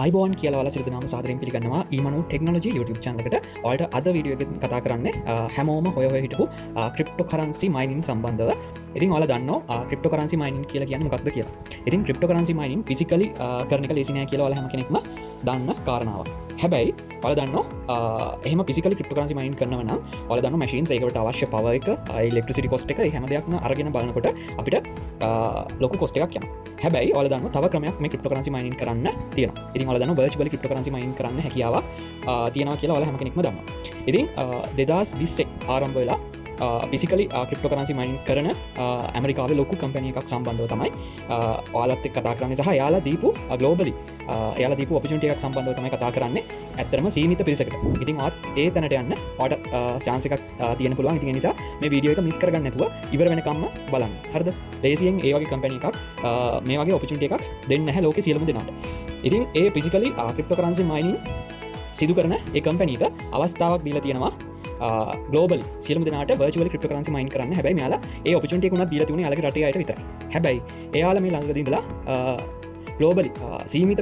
අයිබෝන් කියලා සිරදනාම සාදරෙන් පිළිගන්නවා ඊමනු ටෙක්නෝලජි YouTube channel එකට. ඔයාලට අද වීඩියෝ එකකින් කතා කරන්නේ හැමෝම හොය හිටපු ක්‍රිප්ටෝකරන්සි මයිනින් සම්බන්ධව. ඉතින් ඔයාලා දන්නවා ක්‍රිප්ටෝකරන්සි මයිනින් කියලා කියන්නේ මොකක්ද කියලා. ඉතින් ක්‍රිප්ටෝකරන්සි මයිනින් ෆිසිකලි කරන එක ලේසි නෑ කියලා ඔයාලා හැම කෙනෙක්ම දන්න කාරණාවක්. හැබැයි ඔයාලා දන්නවා එහෙම ෆිසිකලි ක්‍රිප්ටෝකරන්සි මයිනින් කරනවා නම් ඔයාලා දන්නවා මැෂින්ස් ඒකට අවශ්‍ය පවර් එක, ඉලෙක්ට්‍රිසිටි කොස්ට් එක, හැම දෙයක්ම අරගෙන බලනකොට අපිට ලොකු කොස්ට් එකක් යනවා. හැබැයි ඔයාලා දන්නවා තව ක්‍රමයක් මේ ක්‍රිප්ටෝකරන්සි මයිනින් කරන්න තියෙනවා. ඉතින් ඔයාලා දන්නවා වර්චුවලි ක්‍රිප්ටෝකරන්සි මයිනින් කරන්න හැකියාවක් තියෙනවා කියලා ඔයාලා හැම කෙනෙක්ම දන්නවා. ඉතින් 2020 ආරම්භ වෙලා පිසිකලි ක්‍රිප්ටෝකරන්සි මයින් කරන ඇමරිකාවේ ලොකු කම්පැනි එකක් සම්බන්ධව තමයි ඔයාලත් එක්ක කතා කරන්නේ, සහ එයාලා දීපු ග්ලෝබලි එයාලා දීපු ඔපචුනිටි එකක් සම්බන්ධව තමයි කතා කරන්නේ. ඇත්තටම සීමිත පිරිසකට. ඉතින් ඔයත් ඒ තැනට යන්න ඔයාලට chance එකක් තියෙන පුළුවන්. ඉතින් ඒ නිසා මේ වීඩියෝ එක මිස් කරගන්න නැතුව ඉවර වෙනකම්ම බලන්න. හරිද? ලේසියෙන් ඒ වගේ කම්පැනි එකක් මේ වගේ ඔපචුනිටි එකක් දෙන්නේ නැහැ ලෝකේ සියලුම දෙනාට. ඉතින් ඒ පිසිකලි ක්‍රිප්ටෝකරන්සි මයිනින් සිදු කරන ඒ කම්පැනි එක අවස්ථාවක් දීලා තියෙනවා ග්ලෝබලි සියලුම දෙනාට වර්චුවලි ක්‍රිප්ටෝකරන්සි මයින් කරන්න. හැබැයි මෙයාලා ඒ ඔපචුනිටි එක උනත් දීලා තිබුණේ යාලගේ රටේ අයට විතරයි. හැබැයි එයාලා මේ ළඟදී ඉඳලා ග්ලෝබලි සීමිත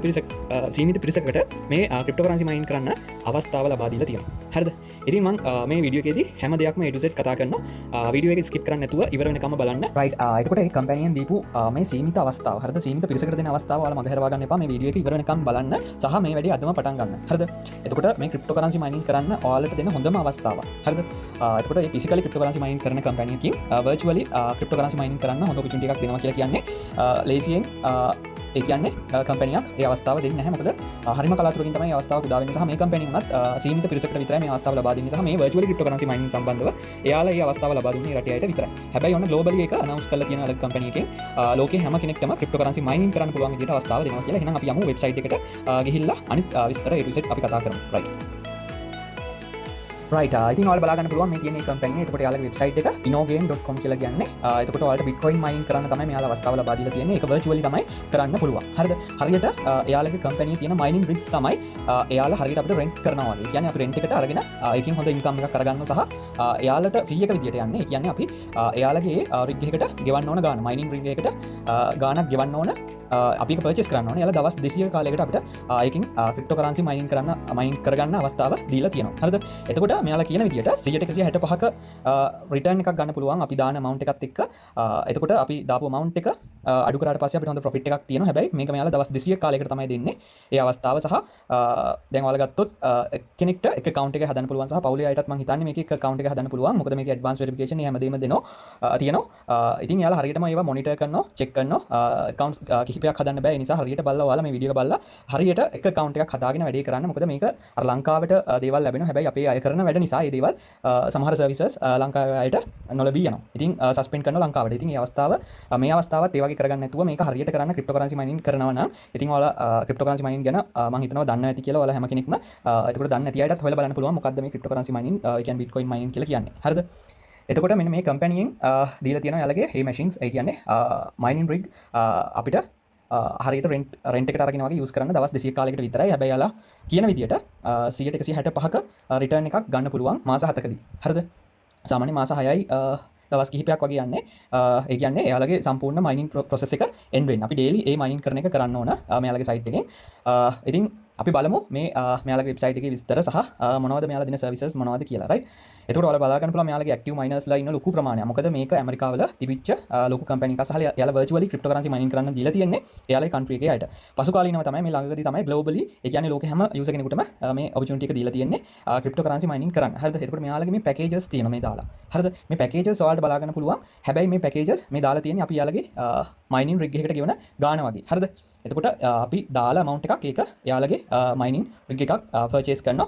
පිරිසකට මේ ක්‍රිප්ටෝකරන්සි මයින් කරන්න අවස්ථාව ලබා දීලා තියෙනවා. හරිද? ඉතින් මම මේ වීඩියෝ එකේදී හැම දෙයක්ම A to Z කතා කරනවා. වීඩියෝ එක ස්කිප් කරන්න නැතුව ඉවර වෙනකම්ම බලන්න. රයිට්. එතකොට මේ කම්පැනියෙන් දීපු මේ සීමිත අවස්ථාව, හරිද? සීමිත පිරිසකට දෙන අවස්ථාව ඔයාලා මග හරවා ගන්න එපා. මේ වීඩියෝ එක ඉවර වෙනකම් බලන්න සහ මේ වැඩේ අදම පටන් ගන්න. හරිද? එතකොට මේ ක්‍රිප්ටෝකරන්සි මයිනින් කරන්න ඔයාලට දෙන හොඳම අවස්ථාව. හරිද? එතකොට මේ ෆිසිකලි ක්‍රිප්ටෝකරන්සි මයිනින් කරන කම්පැනි එකකින් වර්චුවලි ක්‍රිප්ටෝකරන්සි මයිනින් කරන්න හොඳ ඔපචුනිටි එකක් දෙනවා කියලා කියන්නේ ලේසියෙන් ඒ කියන්නේ කම්පැනියක් ඒ අවස්ථාව දෙන්නේ නැහැ. මොකද හරිම කලාතුරකින් තමයි අවස්ථාව උදා වෙන්නේ, සහ මේ කම්පැනි උනත් සීමිත පිරිසකට විතරයි මේ අවස්ථාව ලබා දෙන්නේ, සහ මේ වර්චුවලි ක්‍රිප්ටෝකරන්සි මයිනින් සම්බන්ධව එයාලා මේ අවස්ථාව ලබා දුන්නේ රටේ අයට විතරයි. හැබැයි ඔන්න ග්ලෝබලි එක අනවුන්ස් කරලා තියෙන අලග කම්පැනි එකෙන් ලෝකේ හැම කෙනෙක්ටම ක්‍රිප්ටෝකරන්සි මයිනින් කරන්න පුළුවන් විදිහට අවස්ථාව දෙනවා කියලා. එහෙනම් අපි යමු වෙබ්සයිට් එකට ගිහිල්ලා අනිත් විස්තර A to Z අපි කතා කරමු. රයිට්. ඉතින් ඔයාලා බලා ගන්න පුළුවන් මේ තියෙන කම්පැනි එක. එතකොට යාලගේ වෙබ්සයිට් එක inogain.com කියලා කියන්නේ. එතකොට ඔයාලට Bitcoin මයින් කරන්න තමයි මෙයාලා අවස්ථාව ලබා දීලා තියෙන්නේ. ඒක වර්චුවලි තමයි කරන්න පුළුවන්. හරිද? හරියට එයාලගේ කම්පැනි තියෙන mining rigs තමයි එයාලා හරියට අපිට රෙන්ට් කරනවා වගේ. කියන්නේ අපි රෙන්ට් එකට අරගෙන ඒකෙන් හොඳ ඉන්කම් එකක් කරගන්නවා, සහ එයාලට ෆී එක විදියට යන්නේ. ඒ කියන්නේ අපි එයාලගේ රිග් එකකට ගෙවන්න ඕන ගාන, mining rig එකකට ගානක් ගෙවන්න ඕන. අපි ඒක පර්චේස් කරන්න ඕනේ. එයාලා දවස් 200 කාලයකට අපිට ඒකෙන් ක්‍රිප්ටෝකරන්සි මයිනින් කරගන්න අවස්ථාව දීලා තියෙනවා. හරිද? එතකොට මෙයාලා කියන විදියට 165ක රිටර්න් එකක් ගන්න පුළුවන් අපි දාන amount එකත් එක්ක. එතකොට අපි දාපු amount එක අඩු කරාට පස්සේ අපිට හොඳ profit එකක් තියෙනවා. හැබැයි මේක මෙයාලා දවස් 200 කාලයකට තමයි දෙන්නේ ඒ අවස්ථාව. සහ දැන් ඔයාලා ගත්තොත් කෙනෙක්ට එක account එක හදන්න පුළුවන්, සහ පවුලේ අයටත් මම හිතන්නේ මේක එක account එක හදන්න පුළුවන්. මොකද මේකේ advanced verification හැමදේම දෙනවා තියෙනවා. ඉතින් එයාලා හරියටම ඒවා monitor කරනවා, check කරනවා. accounts කිහිපයක් හදන්න බෑ. ඒ නිසා හරියට බලලා ඔයාලා මේ වීඩියෝ එක බලලා හරියට එක account එකක් හදාගෙන වැඩේ කරන්න. මොකද මේක අර ලංකාවට දේවල් ලැබෙනවා. හැබැයි අපේ අය කරන වැඩ නිසා ඒ දේවල් සමහර සර්විසස් ලංකාවේ අයට නොලැබී යනවා. ඉතින් සස්පෙන්ඩ් කරනවා ලංකාවට. ඉතින් මේ අවස්ථාවත් ඒ වගේ කරගන්න නැතුව මේක හරියට කරන්න ක්‍රිප්ටෝකරන්සි මයිනින් කරනවා නම් ඉතින් ඔයාලා ක්‍රිප්ටෝකරන්සි මයිනින් ගැන මම හිතනවා දන්නවා ඇති කියලා. ඔයාලා හැම කෙනෙක්ම එතකොට දන්නේ නැති අයටත් හොයලා බලන්න පුළුවන් මොකද්ද මේ ක්‍රිප්ටෝකරන්සි මයිනින් ඒ කියන්නේ බිට්කොයින් මයිනින් කියලා කියන්නේ. හරිද? එතකොට මෙන්න මේ කම්පැනියෙන් දීලා තියෙනවා යාලගේ මේ මැෂින්ස් ඒ කියන්නේ මයිනින් රිග් අපිට හරියට රෙන්ට් එකට අරගෙන වගේ යූස් කරන්න දවස් 200 කාලයකට විතරයි. හැබැයි යාලා කියන විදියට 165ක රිටර්න් එකක් ගන්න පුළුවන් මාස 7කදී. හරිද? සාමාන්‍ය මාස 6යි දවස් කිහිපයක් වගේ යන්නේ. ඒ කියන්නේ එයාලගේ සම්පූර්ණ මයිනින් ප්‍රොසෙස් එක එන්ඩ් වෙන්න. අපි ඩේලි ඒ මයිනින් කරන එක කරන්න ඕන මෙයාලගේ සයිට් එකෙන්. ඉතින් අපි බලමු මේ මෙයාලගේ වෙබ්සයිට් එකේ විස්තර සහ මොනවද මෙයාලා දෙන සර්විසස් මොනවද කියලා. රයිට්. එතකොට ඔයාලා බලා ගන්න පුළුවන් මෙයාලගේ ඇක්ටිව් මයිනර්ස්ලා ඉන්න ලොකු ප්‍රමාණයක්. මොකද මේක ඇමරිකාවල තිබිච්ච ලොකු කම්පැනි එකක්, සහ එයාලා වර්චුවලි ක්‍රිප්ටෝකරන්සි මයිනින් කරන්න දීලා තියෙන්නේ එයාලගේ කන්ට්‍රි එකේ අයට. පසු කාලීනව තමයි මේ ළඟදී තමයි ග්ලෝබලි ඒ කියන්නේ ලෝකේ හැම යූසර් කෙනෙකුටම මේ ඔපචුනිටි එක දීලා තියෙන්නේ ක්‍රිප්ටෝකරන්සි මයිනින් කරන්න. හරිද? එතකොට මෙයාලගේ මේ පැකේජස් තියෙනවා මේ දාලා. හරිද? මේ පැකේජස් ඔයාලට බලා ගන්න පුළුවන්. හැබැයි මේ පැකේජස් මේ දාලා තියෙන්නේ අපි යාලගේ මයිනින් රිග් එකකට ගෙවන ගාන වගේ. හරිද? එතකොට අපි දාලා amount එකක් ඒක යාලගේ මයිනින් රිග් එකක් පර්චේස් කරනවා.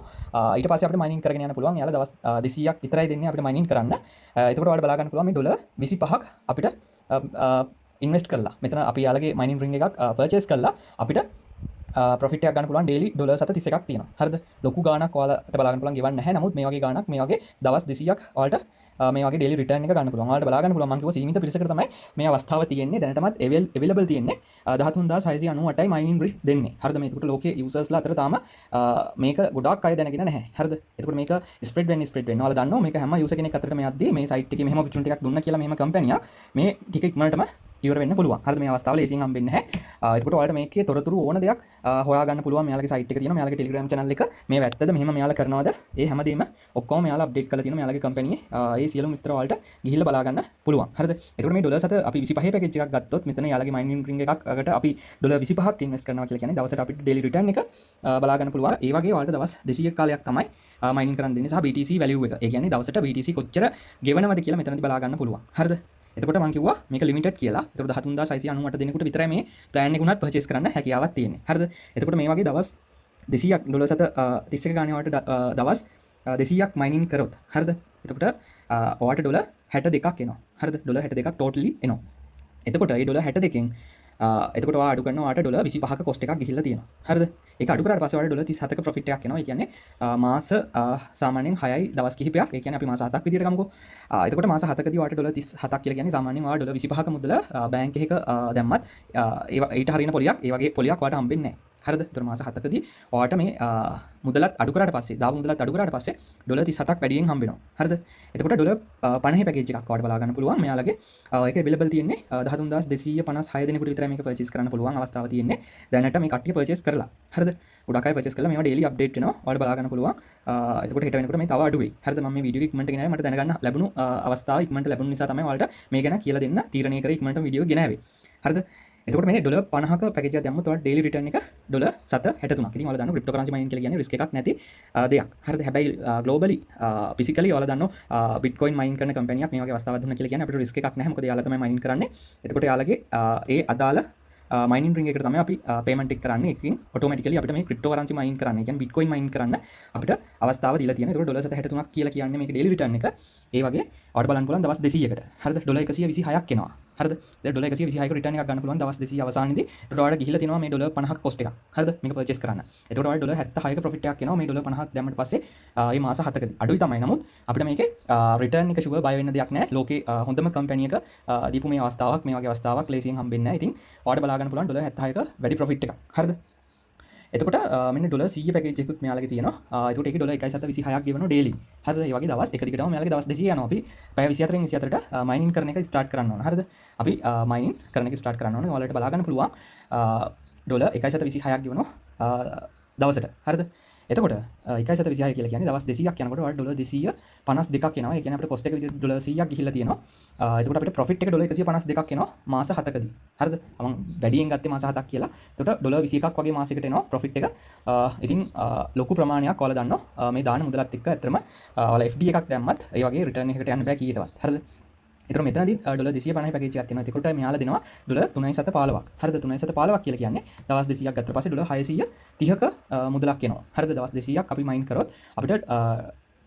ඊට පස්සේ අපිට මයිනින් කරගෙන යන්න පුළුවන්. යාලා දවස් 200ක් විතරයි දෙන්නේ අපිට මයිනින් කරන්න. එතකොට ඔයාලට බලා ගන්න පුළුවන් මේ ඩොලර් 25ක් අපිට ඉන්වෙස්ට් කරලා මෙතන අපි යාලගේ මයිනින් රිග් එකක් පර්චේස් කරලා අපිට ප්‍රොෆිට් එකක් ගන්න පුළුවන්. ඩේලි ඩොලර් 31ක් තියෙනවා. හරිද? ලොකු ගාණක් ඔයාලට බලා ගන්න පුළුවන් ගෙවන්න නැහැ. නමුත් මේ වගේ ගාණක් මේ වගේ දවස් 200ක් ඔයාලට මේ වගේ ඩේලි රිටර්න් එක ගන්න පුළුවන්. ඔයාලට බලා ගන්න පුළුවන්. මම කිව්වා සීමිත පිරිසකට තමයි මේ අවස්ථාව තියෙන්නේ. දැනටමත් available තියෙන්නේ 13698යි මයිනින් රිග් දෙන්නේ. හරිද? මේකට ලෝකයේ යූසර්ස්ලා අතර තාම මේක ගොඩාක් අය දැනගෙන නැහැ. හරිද? එතකොට මේක ස්ප්‍රෙඩ් වෙන්න. ඔයාලා දන්නවා මේක හැම යූසර් කෙනෙක් අතරටම යද්දී මේ සයිට් එකේ මෙහෙම ඔපචුනිටි එකක් දුන්නා කියලා මෙහෙම කම්පැනියක් මේ ටික ඉක්මනටම ඉවර වෙන්න පුළුවන්. හරිද? මේ අවස්ථාවල ලේසියෙන් හම්බෙන්නේ නැහැ. එතකොට ඔයාලට මේකේ තොරතුරු ඕන දෙයක් හොයාගන්න පුළුවන්. මෙයාලගේ සයිට් එක තියෙනවා. මෙයාලගේ ටෙලිග්‍රෑම් channel එක. මේ වැත්තද මෙහෙම මෙයාලා කරනවද? ඒ හැමදේම ඔක්කොම මෙයාලා අප්ඩේට් කරලා තියෙනවා. මෙයාලගේ කම්පැනි ඒ සියලුම විස්තර ඔයාලට ගිහිල්ලා බලා ගන්න පුළුවන්. හරිද? එතකොට මේ ඩොලර් 7 අපි 25 පැකේජ් එකක් ගත්තොත් මෙතන යාලගේ මයිනින් රින්ග් එකකට අපි ඩොලර් 25ක් ඉන්වෙස්ට් කරනවා කියලා කියන්නේ දවසට අපිට ඩේලි රිටර්න් එක බලා ගන්න පුළුවන්. ඒ වගේ ඔයාලට දවස් 200ක කාලයක් තමයි මයිනින් කරන්න දෙන්නේ සහ BTC වැලියු එක. ඒ කියන්නේ දවසට BTC කොච්චර ගෙවනවද කියලා මෙතනදී බලා ගන්න පුළුවන්. හරිද? එතකොට මම කිව්වා මේක ලිමිටඩ් කියලා. එතකොට 13698 දෙනෙකුට විතරයි මේ ප්ලෑන් එක උනත් පර්චේස් කරන්න හැකියාවක් තියෙන්නේ. හරිද? එතකොට මේ වගේ දවස් 200ක් ඩොලර් 31 ගානේ වලට දවස් 200ක් මයිනින් කරොත් හරිද? එතකොට ඔයාට ඩොලර් 62ක් එනවා. හරිද? ඩොලර් 62ක් ටෝටලි එනවා. එතකොට මේ ඩොලර් 62කින් එතකොට ඔයා අඩු කරනවා ඔයාට ඩොලර් 25ක කොස්ට් එකක් ගිහිල්ලා තියෙනවා. හරිද? ඒක අඩු කරාට පස්සේ ඔයාට ඩොලර් 37ක ප්‍රොෆිට් එකක් එනවා. ඒ කියන්නේ මාස සාමාන්‍යයෙන් 6යි දවස් කිහිපයක්. ඒ කියන්නේ අපි මාස 7ක් විදියට ගමුකෝ. එතකොට මාස 7කදී ඔයාට ඩොලර් 37ක් කියලා කියන්නේ සාමාන්‍යයෙන් ඔයා ඩොලර් 25ක මුදල බැංක් එකක දැම්මත් ඊට හරියන පොලියක් ඒ වගේ පොලියක් ඔයාට හම්බෙන්නේ නැහැ. හරිද? ඒතර මාස 7කදී ඔයාට මේ මුදලත් අඩු කරාට පස්සේ දාපු මුදලත් අඩු කරාට පස්සේ ඩොලර් 37ක් වැඩියෙන් හම්බ වෙනවා. හරිද? එතකොට ඩොලර් 50 පැකේජ් එකක් ඔයාට බලා ගන්න පුළුවන්. මෙයාලගේ ඒක available තියෙන්නේ 13256 දෙනෙකුට විතරයි මේක purchase කරන්න පුළුවන් අවස්ථාව තියෙන්නේ. දැනට මේ කට්ටිය purchase කරලා. හරිද? ගොඩක් අය purchase කරලා මේවා daily update වෙනවා. ඔයාලට බලා ගන්න පුළුවන්. එතකොට හෙට වෙනකොට මේ තව අඩු වෙයි. හරිද? මම මේ වීඩියෝ එක ඉක්මනට ගෙනාවේ මට දැනගන්න ලැබුණු අවස්ථාව ඉක්මනට ලැබුණ නිසා තමයි ඔයාලට මේ ගැන කියලා දෙන්න තීරණය කරේ ඉක්මනට වීඩියෝ ගෙනාවේ. හරිද? එතකොට මේ ඩොලර් 50ක පැකේජ් එකක් දැම්මොත් ඔයාලට ඩේලි රිටර්න් එක ඩොලර් 7.63ක්. ඉතින් ඔයාලා දන්නවා ක්‍රිප්ටෝ කරන්සි මයිනින් කියලා කියන්නේ රිස්ක් එකක් නැති දෙයක්. හරිද? හැබැයි ග්ලෝබලි ෆිසිකලි ඔයාලා දන්නවා බිට්කොයින් මයින් කරන කම්පැනියක් මේ වගේ අවස්ථාවක් දුන්නා කියලා කියන්නේ අපිට රිස්ක් එකක් නැහැ. මොකද යාලා තමයි මයින් කරන්නේ. එතකොට යාලගේ ඒ අදාළ මයිනින් රින්ග් එකට තමයි අපි පේමන්ට් එක කරන්නේ. ඒකෙන් ඔටෝමැටිකලි අපිට මේ ක්‍රිප්ටෝ කරන්සි මයින් කරන්න, ඒ කියන්නේ බිට්කොයින් මයින් කරන්න අපිට අවස්ථාව දීලා තියෙනවා. ඒතකොට ඩොලර් 7.63ක් කියලා කියන්නේ මේක ඩේලි රිටර්න් එක. ඒ වගේ ඔයාලට බලන්න පුළුවන් දවස් 200කට. හරිද? ඩොලර් 126ක් එනවා. හරිද? දැන් ඩොලර් 126ක රිටර්න් එකක් ගන්න පුළුවන් දවස් 200 අවසානයේදී. ඒතකොට ඔයාලට ගිහිල්ලා තියෙනවා මේ ඩොලර් 50ක කොස්ට් එකක්. හරිද? මේක පර්චේස් කරන්න. ඒතකොට ඔයාලට ඩොලර් 76ක ප්‍රොෆිට් එකක් එනවා මේ ඩොලර් 50ක් දැම්මට පස්සේ මේ මාස 7කදී. අඩුයි තමයි. නමුත් අපිට මේකේ රිටර්න් එක ෂුවර් බය වෙන්න දෙයක් නැහැ. ලෝකේ හොඳම කම්පැනි එක දීපු මේ අවස්ථාවක්, මේ වගේ අවස්ථාවක් ලේසියෙන් හම්බෙන්නේ නැහැ. ඉතින් ඔයාලට බලා ගන්න පුළුවන් ඩොලර් 76ක වැඩි ප්‍රොෆිට් එකක්. හරිද? එතකොට මෙන්න ඩොලර් 100 පැකේජ් එකකුත් මෙයාලගේ තියෙනවා. එතකොට ඒකේ ඩොලර් 1.26ක් ගෙවනවා ඩේලි. හරිද? ඒ වගේ දවස් එක දිගටම මෙයාලගේ දවස් 200 යනවා. අපි පැය 24න් 24ට මයිනින් කරන එක ස්ටාර්ට් කරන්න ඕන. හරිද? අපි මයිනින් කරන එක ස්ටාර්ට් කරන්න ඕන. ඔයාලට බලා ගන්න පුළුවන් ඩොලර් 1.26ක් ගෙවනවා දවසට. හරිද? එතකොට 1.26 කියලා කියන්නේ දවස් 200ක් යනකොට ඔයාලට ඩොලර් 252ක් එනවා. ඒ කියන්නේ අපිට කොස්ට් එක විදිහට ඩොලර් 100ක් ගිහිල්ලා තියෙනවා. එතකොට අපිට ප්‍රොෆිට් එක ඩොලර් 152ක් එනවා මාස 7කදී. හරිද? මම වැඩියෙන් ගත්තේ මාස 7ක් කියලා. එතකොට ඩොලර් 21ක් වගේ මාසයකට එනවා ප්‍රොෆිට් එක. ඉතින් ලොකු ප්‍රමාණයක් ඔයාලා දන්නවා මේ දාන මුදලත් එක්ක ඇත්තටම ඔයාලා FD එකක් දැම්මත් ඒ වගේ රිටර්න් එකකට යන්න බෑ කීයටවත්. හරිද? එතකොට මෙතනදී ඩොලර් 250 පැකේජ් එකක් තියෙනවා. එතකොට මෙයාලා දෙනවා ඩොලර් 3.15ක්. හරිද? 3.15ක් කියලා කියන්නේ දවස් 200ක් ගත්ත පස්සේ ඩොලර් 630ක මුදලක් එනවා. හරිද? දවස් 200ක් අපි මයින් කරොත් අපිට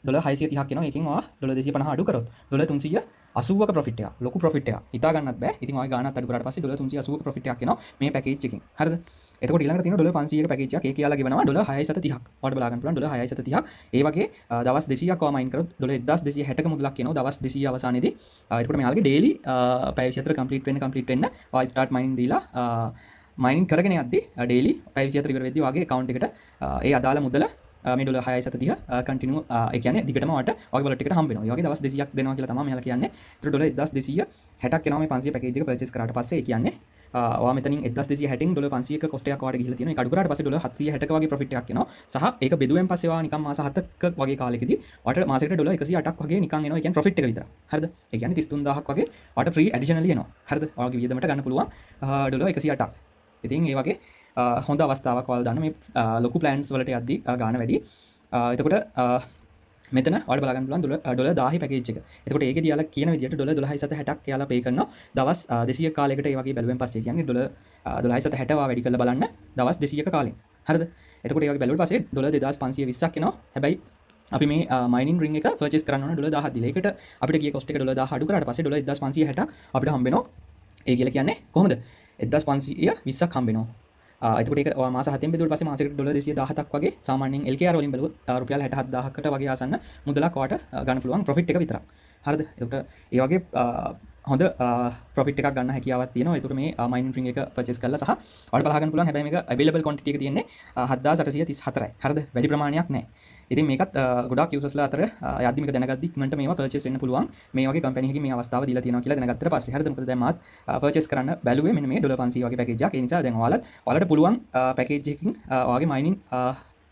ඩොලර් 630ක් එනවා. ඒකෙන් ඔයා ඩොලර් 250 අඩු කරොත් ඩොලර් 380ක ප්‍රොෆිට් එකක්. ලොකු ප්‍රොෆිට් එකක්. හිතා ගන්නත් බෑ. ඉතින් ඔය ගානත් අඩු කරාට පස්සේ ඩොලර් 380ක ප්‍රොෆිට් එකක් එනවා මේ පැකේජ් එකෙන්. හරිද? එතකොට ඊළඟට තියෙනවා ඩොලර් 500ක පැකේජ් එකක්. ඒක යාලා ගෙවනවා ඩොලර් 630ක්. ඔයාලට බලා ගන්න පුළුවන් ඩොලර් 630ක්. ඒ වගේ දවස් 200ක් ඔයා මයින් කරොත් ඩොලර් 1260ක මුදලක් එනවා දවස් 200 අවසානයේදී. එතකොට මෙයාලගේ ඩේලි පැය 24 කම්ප්ලීට් වෙන්න ඔයා ස්ටාර්ට් මයිනින් දීලා මයිනින් කරගෙන යද්දී ඩේලි පැය 24 ඉවර වෙද්දී ඔයාගේ account එකට ඒ අදාළ මුදල මේ ඩොලර් 630 කන්ටිනියු ඒ කියන්නේ දිගටම ඔයාලට ඔයාගේ wallet එකට හම්බ වෙනවා. ඒ වගේ දවස් 200ක් දෙනවා කියලා තමයි මෙයාලා කියන්නේ. ඒතර ඩොලර් 1260ක් එනවා මේ 500 පැකේජ් එක පර්චේස් කරාට පස්සේ. ඒ කියන්නේ ඔයා මෙතනින් 1260න් ඩොලර් 500ක කොස්ට් එකක් ඔයාලට ගිහිල්ලා තියෙනවා. ඒක අඩු කරාට පස්සේ ඩොලර් 760ක වගේ ප්‍රොෆිට් එකක් එනවා. සහ ඒක බෙදුවෙන් පස්සේ ඔයා නිකන් මාස 7ක වගේ කාලෙකදී ඔයාලට මාසෙකට ඩොලර් 108ක් වගේ නිකන් එනවා. ඒ කියන්නේ ප්‍රොෆිට් එක විතර. හරිද? ඒ කියන්නේ 33000ක් වගේ ඔයාලට ෆ්‍රී ඇඩිෂනලි එනවා. හරිද? ඔයාගේ වියදමට ගන්න පුළුවන් ඩොලර් 108ක්. ඉතින් ඒ වගේ හොඳ අවස්ථාවක් ඔයාලා දන්න මේ ලොකු ප්ලෑන්ස් වලට යද්දී ගාණ වැඩි. එතකොට මෙතන ඔයාලට බලා ගන්න පුළුවන් ඩොලර් 1000 පැකේජ් එක. එතකොට ඒකේදී යාලා කියන විදිහට ඩොලර් 12760ක් යාලා පේ කරනවා දවස් 200 කාලයකට. ඒ වගේ බැලුවෙන් පස්සේ කියන්නේ ඩොලර් 12760 වා වැඩි කරලා බලන්න දවස් 200ක කාලෙන්. හරිද? එතකොට ඒ වගේ බැලුවට පස්සේ ඩොලර් 2520ක් එනවා. හැබැයි අපි මේ මයිනින් රින්ග් එක පර්චේස් කරන්න ඕන ඩොලර් 1000ක් දීලා. ඒකට අපිට ගිය කොස්ට් එක ඩොලර් 1000 අඩු කරාට පස්සේ ඩොලර් 1560ක් අපිට හම්බ වෙනවා. ඒ කියලා කියන්නේ කොහොමද? 1520ක් හම්බ වෙනවා. එතකොට ඒක මාස 7න් බෙදුවට පස්සේ මාසෙකට ඩොලර් 217ක් වගේ සාමාන්‍යයෙන් LKR වලින් බැලුවොත් රුපියල් 67000කට වගේ ආසන්න මුදලක් ඔයාට ගන්න පුළුවන් ප්‍රොෆිට් එක විතරක්. හරිද? එතකොට ඒ වගේ හොඳ ප්‍රොෆිට් එකක් ගන්න හැකියාවක් තියෙනවා. ඒකට මේ මයිනින් රින් එක පර්චේස් කරලා සහ ඔයාලට බලා ගන්න පුළුවන්. හැබැයි මේක අවైలබල් ක්වොන්ටිටි එක තියෙන්නේ 7834යි. හරිද? වැඩි ප්‍රමාණයක් නැහැ. ඉතින් මේකත් ගොඩක් යූසර්ස්ලා අතර යද්දි මේක දැනගද්දි ඉක්මනට මේවා පර්චේස් වෙන්න පුළුවන්. මේ වගේ කම්පැනි එකකින් මේ අවස්ථාව දීලා තියෙනවා කියලා දැනගත්තට පස්සේ. හරිද? මොකද දැන් මාත් පර්චේස් කරන්න බැලුවේ මෙන්න මේ $500 වගේ පැකේජ් එකක්. ඒ නිසා දැන් ඔයාලට පුළුවන් පැකේජ් එකකින් ඔයාගේ මයිනින්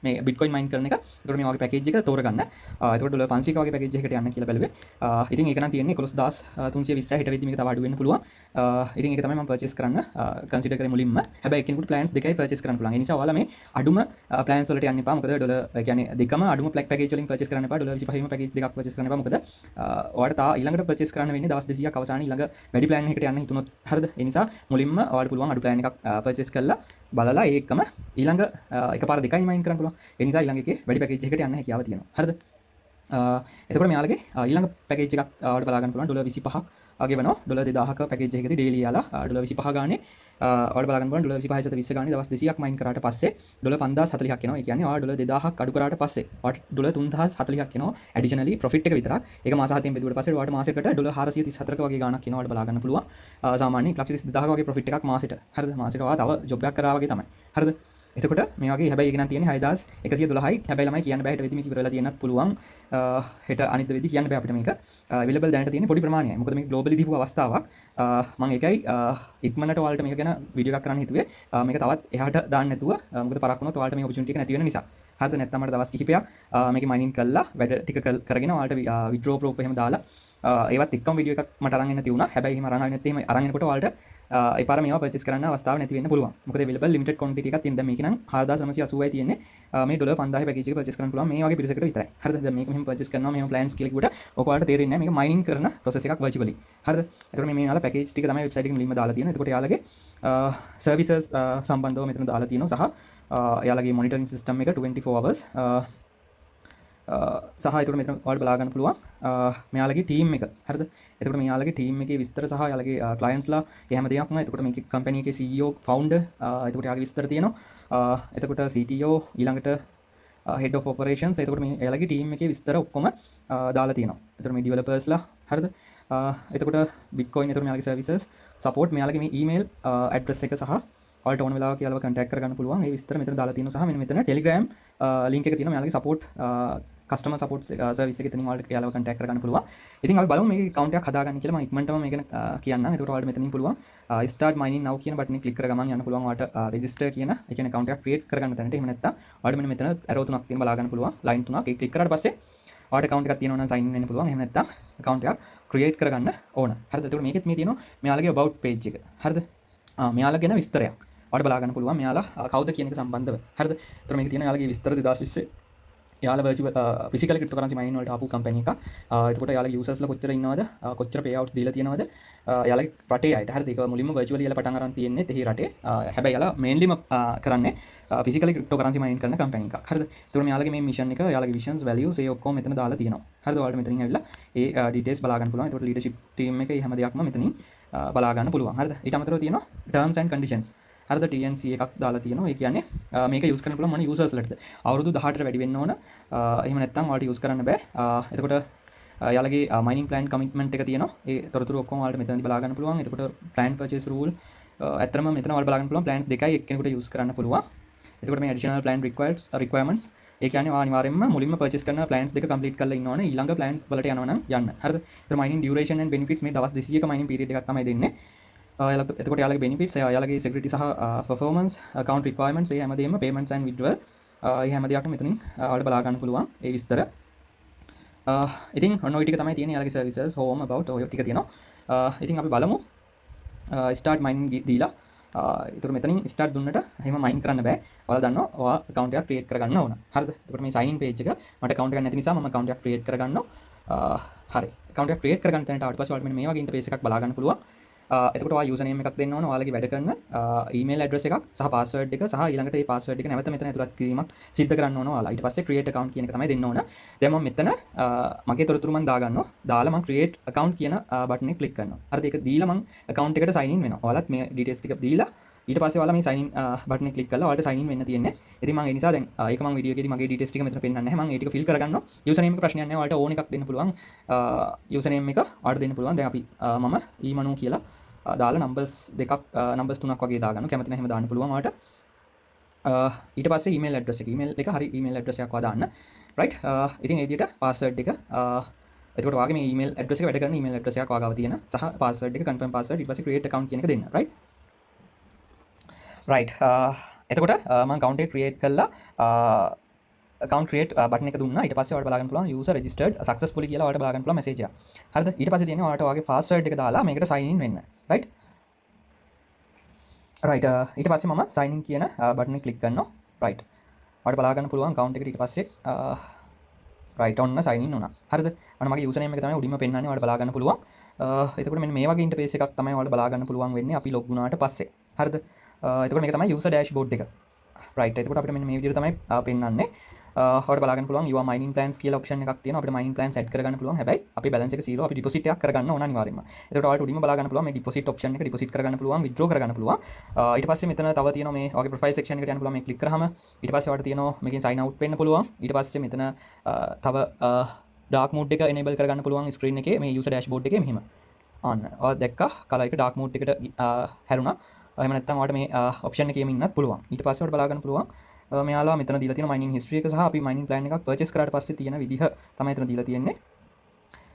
මේ බිට්කොයින් මයින් කරන එක. ඒකට මේ වගේ පැකේජ් එක තෝරගන්න. ඒකට $500 වගේ පැකේජ් එකකට යන්න කියලා බැලුවේ. ඉතින් ඒක නම් තියෙන්නේ 11320 හෙට වෙද්දි මේක තව අඩු වෙන්න පුළුවන්. ඉතින් ඒක තමයි මම පර්චේස් කරන්න කන්සිඩර් කරේ මුලින්ම. හැබැයි එකිනෙකට ප්ලෑන්ස් දෙකයි පර්චේස් කරන්න පුළුවන්. ඒ නිසා ඔයාලා මේ අඩුම ප්ලෑන්ස් වලට යන්න එපා. මොකද ඩොලර් කියන්නේ දෙකම අඩුම පැකේජ් වලින් පර්චේස් කරන්න එපා. $25ම පැකේජ් දෙකක් පර්චේස් කරන්න එපා. මොකද ඔයාලට තා ඊළඟට පර්චේස් කරන්න වෙන්නේ දවස් 200ක් අවසානයේ ඊළඟ වැඩි ප්ලෑන් එකකට යන්න හිතුනොත් හරිද? ඒ නිසා මුලින්ම ඔයාලට පුළුවන් අඩු ප්ලෑන් එකක් පර්චේස් කරලා බලලා ඒකම ඊළඟ එකපාර දෙකයි මයින් කරන්න පුළුවන්. ඒ නිසා ඊළඟ එකේ වැඩි පැකේජ් එකකට යන්න හැකියාව තියෙනවා. හරිද? එතකොට මෙයාලගේ ඊළඟ පැකේජ් එකක් ඔයාලට බලා ගන්න පුළුවන් $25ක් ගෙවනවා. $2000ක පැකේජ් එකකදී ඩේලි යාලා $25 ගානේ ඔයාලට බලා ගන්න පුළුවන්. $25 ගානේ දවස් 200ක් මයින් කරාට පස්සේ $5040ක් එනවා. ඒ කියන්නේ ඔයාලා $2000ක් අඩු කරාට පස්සේ ඔයාලට $3040ක් එනවා. ඇඩිෂනලි ප්‍රොෆිට් එක විතරක්. ඒක මාස 7න් බෙදුවට පස්සේ ඔයාලට මාසෙකට $434ක වගේ ගාණක් එනවා. ඔයාලට බලා ගන්න පුළුවන්. සාමාන්‍යයෙන් $1,32,000ක වගේ ප්‍රොෆිට් එකක් මාසෙට. හරිද? මාසෙට ඔයා තව ජොබ් එකක් කරා වගේ තමයි. හරිද? එතකොට මේ වගේ හැබැයි ඒක නම් තියෙන්නේ 6112යි. හැබැයි ළමයි කියන්න බෑ හෙට වෙදි මේක ඉවරලා තියෙන්නත් පුළුවන්. හෙට අනිත් වෙදි කියන්න බෑ අපිට මේක. අවైలබල් දැනට තියෙන පොඩි ප්‍රමාණයයි. මොකද මේක ග්ලෝබලි දීපු අවස්ථාවක්. මම ඒකයි ඉක්මනට ඔයාලට මේක ගැන වීඩියෝ එකක් කරන්න හිතුවේ. මේක තවත් එහාට දාන්න නැතුව මොකද පරක් වුණොත් ඔයාලට මේ ඔපචුනිටි එක නැති වෙන නිසා. හරිද? නැත්නම් මට දවස් කිහිපයක් මේක මයිනින් කරලා වැඩ ටික කරගෙන ඔයාලට විඩ්‍රෝ ප්‍රූෆ් එහෙම දාලා ඒවත් එක්කම වීඩියෝ එකක් මට අරන් එන්න තියුණා. හැබැයි එහෙම අරන් ආවේ නැත්නම් එහෙම අරන් එනකොට ඔයාලට ඒ පාර මේවා පර්චේස් කරන්න අවස්ථාවක් නැති වෙන්න පුළුවන්. මොකද available limited quantity එකක් තියෙන. දැන් මේක නම් 4980යි තියෙන්නේ. මේ $5000 පැකේජ් එක පර්චේස් කරන්න පුළුවන් මේ වගේ පිරිසකට විතරයි. හරිද? දැන් මේක මෙහෙම පර්චේස් කරනවා මෙහෙම ප්ලෑන්ස් කියලා කිව්වට ඔක ඔයාලට තේරෙන්නේ නැහැ. මේක මයිනින් කරන process එකක් virtually. හරිද? එතකොට මේ යාලා පැකේජ් ටික තමයි වෙබ්සයිට් එකේ මුලින්ම දාලා තියෙන්නේ. එතකොට යාලගේ services සම්බන්ධව මෙතන දාලා තියෙනවා සහ යාලගේ monitoring system එක 24 hours සහ ඒකට මෙතන ඔයාලට බලා ගන්න පුළුවන් මෙයාලගේ ටීම් එක. හරිද? එතකොට මෙයාලගේ ටීම් එකේ විස්තර සහ යාලගේ ක්ලයන්ට්ස්ලා ඒ හැම දෙයක්ම එතකොට මේකේ කම්පැනි එකේ CEO founder එතකොට යාගේ විස්තර තියෙනවා. එතකොට CTO ඊළඟට head of operations එතකොට මේ යාලගේ ටීම් එකේ විස්තර ඔක්කොම දාලා තියෙනවා. එතකොට මේ developersලා හරිද? එතකොට Bitcoin එතකොට මෙයාලගේ services support මෙයාලගේ මේ email address එක සහ ඔයාලට ඕන වෙලාවක යාළුවා contact කරගන්න පුළුවන්. ඒ විස්තර මෙතන දාලා තියෙනවා සහ මෙන්න මෙතන Telegram link එක තියෙනවා. මෙයාලගේ support customer support service එක එතනින් ඔයාලට යාළුවා contact කරගන්න පුළුවන්. ඉතින් අපි බලමු මේකේ account එකක් හදාගන්න කියලා. මම ඉක්මනටම මේක කියන්නම්. එතකොට ඔයාලට මෙතනින් පුළුවන් start mining now කියන බටන් එක click කරගමන් යන්න පුළුවන්. ඔයාලට register කියන ඒ කියන්නේ account එකක් create කරගන්න තැනට. එහෙම නැත්නම් ඔයාලට මෙන්න මෙතන arrow තුනක් තියෙන බලා ගන්න පුළුවන්. line තුනක්. ඒක click කරාට පස්සේ ඔයාලට account එකක් තියෙනවා නම් sign in වෙන්න පුළුවන්. එහෙම නැත්නම් account එකක් create කරගන්න ඕන. හරිද? එතකොට මේකෙත් මේ තියෙනවා මෙයාලගේ about page එක. හරිද? මෙයාලා ගැන විස්තරයක්. ඔයාලට බලා ගන්න පුළුවන් මෙයාලා කවුද කියන එක සම්බන්ධව. හරිද? එතකොට මේක තියෙනවා යාලගේ විස්තර 2020 යාලා virtual physical cryptocurrency mining වලට ආපු කම්පැනි එකක්. එතකොට යාලගේ users ලා කොච්චර ඉන්නවද? කොච්චර payouts දීලා තියෙනවද? යාලගේ රටේ අයට. හරිද? ඒක මුලින්ම virtually යාලා පටන් අරන් තියෙන්නේ තෙහි රටේ. හැබැයි යාලා mainly කරන්නේ physically cryptocurrency mining කරන කම්පැනි එකක්. හරිද? එතකොට මෙයාලගේ මේ mission එක, යාලගේ visions, values ඒ ඔක්කොම මෙතන දාලා තියෙනවා. හරිද? ඔයාලට මෙතනින් ඇවිල්ලා ඒ details බලා ගන්න පුළුවන්. එතකොට leadership team එකේ හැම දෙයක්ම මෙතනින් බලා ගන්න පුළුවන්. හරිද? ඊට අමතරව තියෙනවා terms and conditions. හරිද? TNC එකක් දාලා තියෙනවා. ඒ කියන්නේ මේක යූස් කරන්න පුළුවන් මොන යූසර්ස්ලටද? අවුරුදු 18ට වැඩි වෙන්න ඕන. එහෙම නැත්නම් ඔයාලට යූස් කරන්න බෑ. එතකොට යාලගේ මයිනින් ප්ලෑන් කමිට්මන්ට් එක තියෙනවා. ඒ තොරතුරු ඔක්කොම ඔයාලට මෙතනදී බලා ගන්න පුළුවන්. එතකොට ප්ලෑන් පර්චේස් රූල් ඇත්තටම මෙතන ඔයාලට බලා ගන්න පුළුවන්. ප්ලෑන්ස් දෙකයි එක්කෙනෙකුට යූස් කරන්න පුළුවන්. එතකොට මේ ඇඩිෂනල් ප්ලෑන් requirements ඒ කියන්නේ ඔයා අනිවාර්යයෙන්ම මුලින්ම පර්චේස් කරන ප්ලෑන්ස් දෙක කම්ප්ලීට් කරලා ඉන්න ඕනේ. ඊළඟ ප්ලෑන්ස් වලට යනවා නම් යන්න. හරිද? එතකොට මයිනින් ඩියුරේෂන් and benefits මේ දවස් 200ක මයිනින් පීරියඩ් එකක් තමයි දෙන්නේ. එතකොට යාලගේ benefits යාලගේ security සහ performance account requirements ඒ හැමදේම payments and withdrawal ඒ හැම දෙයක්ම මෙතනින් ඔයාලට බලා ගන්න පුළුවන් ඒ විස්තර. ඉතින් ඔන්න ඔය ටික තමයි තියෙන්නේ යාලගේ services home about ඔය ටික තියෙනවා. ඉතින් අපි බලමු start mining දීලා ඒතර මෙතනින් start දුන්නට එහෙම mine කරන්න බෑ. ඔයාලා දන්නවා ඔයා account එකක් create කරගන්න ඕන. හරිද? එතකොට මේ sign in page එක මට account එකක් නැති නිසා මම account එකක් create කරගන්නවා. හරි. account එකක් create කරගන්න තැනට ආවට පස්සේ ඔයාලට මෙන්න මේ වගේ interface එකක් බලා ගන්න පුළුවන්. එතකොට ඔයා යූසර් නේම් එකක් දෙන්න ඕන ඔයාලගේ වැඩ කරන ඊමේල් ඇඩ්‍රස් එකක් සහ පාස්වර්ඩ් එක සහ ඊළඟට මේ පාස්වර්ඩ් එක නැවත මෙතන ඇතුළත් කිරීමක් සිද්ධ කරන්න ඕන ඔයාලා. ඊට පස්සේ create account කියන එක තමයි දෙන්න ඕන. දැන් මම මෙතන මගේ තොරතුරු මම දාගන්නවා. දාලා මම create account කියන බටන් එක ක්ලික් කරනවා. හරිද? ඒක දීලා මම account එකට sign in වෙනවා. ඔයාලත් මේ details ටික දීලා ඊට පස්සේ ඔයාලා මේ sign in බටන් එක ක්ලික් කරලා ඔයාලට sign in වෙන්න තියෙන්නේ. ඉතින් මම ඒ නිසා දැන් ඒක මම වීඩියෝ එකේදී මගේ details ටික මෙතන පෙන්නන්නේ නැහැ. මම ඒ ටික fill කරගන්නවා. username එක ප්‍රශ්නයක් නැහැ. ඔයාලට ඕන එකක් දෙන්න පුළුවන්. username එක ඔයාලට දෙන්න පුළුවන්. දැන් අපි මම ඊමනු කියලා දාලා numbers 3ක් වගේ දාගන්නවා. කැමති නම් එහෙම දාන්න පුළුවන් ඔයාලට. ඊට පස්සේ email address එක හරි email address එකක් දාන්න. right ඉතින් ඒ විදිහට password එක එතකොට ඔයාගේ මේ email address එක වැඩ කරන email address එකක් ඔයාගාව තියෙන සහ password එක confirm password ඊට පස්සේ create account කියන එක දෙන්න. right එතකොට මම account එක create කරලා account create button එක දුන්නා. ඊට පස්සේ ඔයාලට බලා ගන්න පුළුවන් user registered successfully කියලා ඔයාලට බලා ගන්න පුළුවන් message එක. හරිද? ඊට පස්සේ තියෙනවා ඔයාලට ඔයාගේ password එක දාලා මේකට sign in වෙන්න. right ඊට පස්සේ මම sign in කියන බටන් එක ක්ලික් කරනවා. right ඔයාලට බලා ගන්න පුළුවන් account එකට ඊට පස්සේ right ඔන්න sign in වුණා. හරිද? අන්න මගේ username එක තමයි උඩින්ම පෙන්නන්නේ. ඔයාලට බලා ගන්න පුළුවන්. එතකොට මෙන්න මේ වගේ interface එකක් තමයි ඔයාලට බලා ගන්න පුළුවන් වෙන්නේ අපි log වුණාට පස්සේ. හරිද? එතකොට මේක තමයි user dashboard එක. right එතකොට අපිට මෙන්න මේ විදිහට තමයි පෙන්නන්නේ. ඔයාලට බලා ගන්න පුළුවන් your mining plans කියලා option එකක් තියෙනවා. අපිට mining plans add කරගන්න පුළුවන්. හැබැයි අපේ balance එක 0 අපි deposit එකක් කරගන්න ඕන අනිවාර්යයෙන්ම. එතකොට ඔයාලට උඩින්ම බලා ගන්න පුළුවන් මේ deposit option එක deposit කරගන්න පුළුවන්, withdraw කරගන්න පුළුවන්. ඊට පස්සේ මෙතන තව තියෙනවා මේ ඔයාගේ profile section එකට යන්න පුළුවන්. මේ click කරාම ඊට පස්සේ ඔයාලට තියෙනවා මේකෙන් sign out වෙන්න පුළුවන්. ඊට පස්සේ මෙතන තව dark mode එක enable කරගන්න පුළුවන් screen එකේ මේ user dashboard එකේ මෙහෙම. අන්න ඔයා දැක්කා color එක dark mode එකට හැරුණා. එහෙම නැත්නම් ඔයාලට මේ option එකේම ඉන්නත් පුළුවන්. ඊට පස්සේ ඔයාලට බලා ගන්න පුළුවන් මෙයාලා මෙතන දීලා තියෙන mining history එක සහ අපි mining plan එකක් purchase කරාට පස්සේ තියෙන විදිහ තමයි එතන දීලා තියෙන්නේ.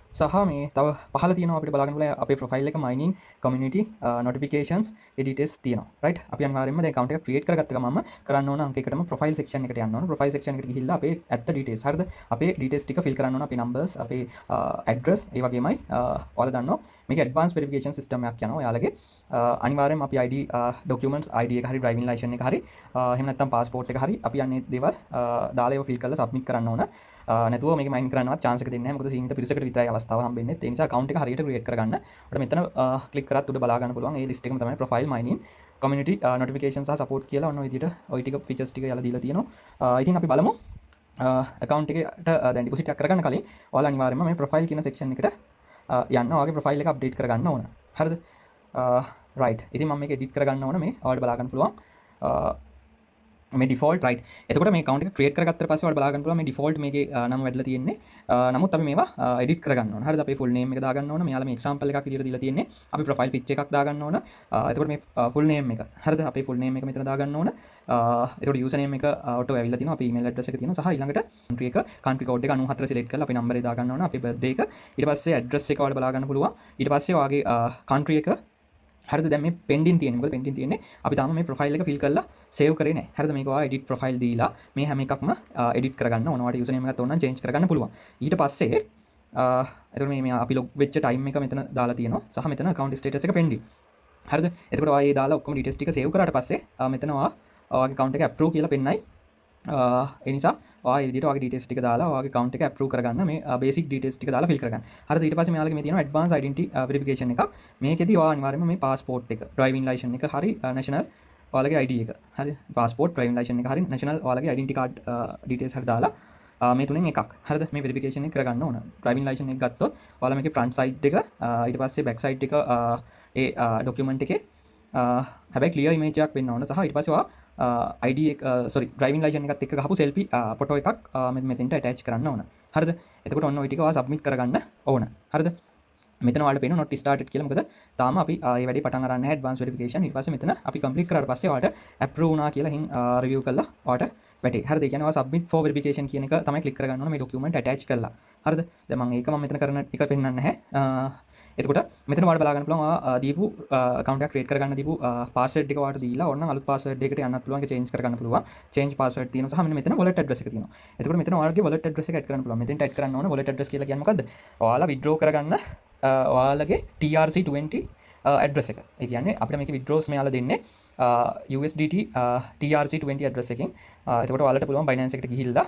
සහ මේ තව පහළ තියෙනවා අපිට බලා ගන්න පුළුවන් අපේ profile එක mining community notifications editors තියෙනවා. right අපි අනිවාර්යයෙන්ම දැන් account එක create කරගත්ත ගමන්ම කරන්න ඕන අංක එකටම profile section එකට යන්න ඕන. profile section එකට ගිහිල්ලා අපේ ඇත්ත details හරිද? අපේ details ටික fill කරන්න ඕන. අපේ numbers, අපේ address ඒ වගේමයි ඔයාලා දන්නවා මේක advanced verification system එකක් යනවා ඔයාලගේ. අනිවාර්යයෙන්ම අපි ID documents ID එක හරි driving license එක හරි එහෙම නැත්නම් passport එක හරි අපි යන්නේ දේවල් දාලා ඒව fill කරලා submit කරන්න ඕන. නැතුව මේක මයින් කරන්නවත් chance එක දෙන්නේ නැහැ. මොකද සීමිත පිරිසකට විතරයි අවස්ථාව හම්බෙන්නේ. ඒ නිසා account එක හරියට create කරගන්න. ඔයාලට මෙතන click කරත් උඩ බලා ගන්න පුළුවන්. ඒ list එකම තමයි profile mining community notification සහ support කියලා ඔන්න ඔය විදිහට ওই ටික features ටික යලා දීලා තියෙනවා. ඉතින් අපි බලමු account එකට දැන් deposit එකක් කරගන්න කලින් ඔයාලා අනිවාර්යයෙන්ම මේ profile කියන section එකට යන්න. ඔයාගේ profile එක update කරගන්න ඕන. හරිද? right ඉතින් මම මේක edit කරගන්න ඕන. මේ ඔයාලට බලා ගන්න පුළුවන් මේ default right එතකොට මේ account එක create කරගත්තට පස්සේ ඔයාලට බලා ගන්න පුළුවන් මේ default මේකේ නම වැඩිලා තියෙන්නේ. නමුත් අපි මේවා edit කරගන්න ඕන. හරිද? අපේ full name එක දාගන්න ඕන. මෙයාලා මේ example එකක් විදියට දීලා තියෙන්නේ. අපි profile picture එකක් දාගන්න ඕන. එතකොට මේ full name එක හරිද? අපේ full name එක මෙතන දාගන්න ඕන. එතකොට username එක auto ඇවිල්ලා තිනවා. අපේ email address එක තියෙනවා. සහ ඊළඟට country code එක 94 select කරලා අපේ number එක දාගන්න ඕන. අපේ birthday එක. ඊට පස්සේ address එක ඔයාලට බලා ගන්න පුළුවන්. ඊට පස්සේ ඔයාගේ country එක හරිද? දැන් මේ pending තියෙන්නේ. මොකද pending තියෙන්නේ අපි තාම මේ profile එක fill කරලා save කරේ නැහැ. හරිද? මේක ඔයා edit profile දීලා මේ හැම එකක්ම edit කරගන්න ඕන. ඔයාලට username එකත් ඕන නම් change කරගන්න පුළුවන්. ඊට පස්සේ එතකොට මේ අපි log වෙච්ච time එක මෙතන දාලා තියෙනවා. සහ මෙතන account status එක pending. හරිද? එතකොට ඔයා ඒ දාලා ඔක්කොම details ටික save කරාට පස්සේ මෙතන ඔයාගේ account එක approve කියලා පෙන්නයි. ඒ නිසා ඔයා මේ විදිහට ඔයාගේ details ටික දාලා ඔයාගේ account එක approve කරගන්න. මේ basic details ටික දාලා fill කරගන්න. හරිද? ඊට පස්සේ මෙයාලගේ මේ තියෙනවා advanced identity verification එකක්. මේකෙදි ඔයා අනිවාර්යයෙන්ම මේ passport එක, driving license එක හරි national ඔයාලගේ ID එක. හරි? passport, driving license එක හරි national ඔයාලගේ identity card details හරි දාලා මේ තුනෙන් එකක්. හරිද? මේ verification එක කරගන්න ඕන. driving license එක ගත්තොත් ඔයාලා මේකේ front side එක ඊට පස්සේ back side එක ඒ document එකේ හැබැයි clear image එකක් වෙන්න ඕන. සහ ඊට පස්සේ ඔයා ID එක driving license එකත් එක්ක ගහපු selfie photo එකක් මෙතෙන්ට attach කරන්න ඕන. හරිද? එතකොට ඔන්න ওই ටික ඔයා submit කරගන්න ඕන. හරිද? මෙතන ඔයාලට පේනවා not started කියලා. මොකද තාම අපි මේ වැඩේ පටන් අරන් නැහැ advanced verification. ඊට පස්සේ මෙතන අපි complete කරාට පස්සේ ඔයාලට approve වුණා කියලා හින් review කරලා ඔයාලට වැටේ. හරිද? ඒ කියන්නේ ඔයා submit for verification කියන එක තමයි click කරගන්න ඕන මේ document attach කරලා. හරිද? දැන් මම ඒක මෙතන කරන එක පෙන්නන්නේ නැහැ. එතකොට මෙතන ඔයාලට බලා ගන්න පුළුවන් ඔයා දීපු account එක create කරගන්න දීපු password එක ඔයාලට දීලා ඕනනම් අලුත් password එකකට යන්නත් පුළුවන්. ඒක change කරගන්න පුළුවන්. change password තියෙනවා සහ මෙන්න මෙතන wallet address එක තියෙනවා. එතකොට මෙතන ඔයාලගේ wallet address එක add කරන්න පුළුවන්. මෙතෙන්ට add කරන්න ඕන wallet address කියලා කියන්නේ මොකද්ද? ඔයාලා withdraw කරගන්න ඔයාලගේ TRC20 address එක. ඒ කියන්නේ අපිට මේකේ withdrawals මෙයාලා දෙන්නේ USDT TRC20 address එකෙන්. එතකොට ඔයාලට පුළුවන් Binance එකට ගිහිල්ලා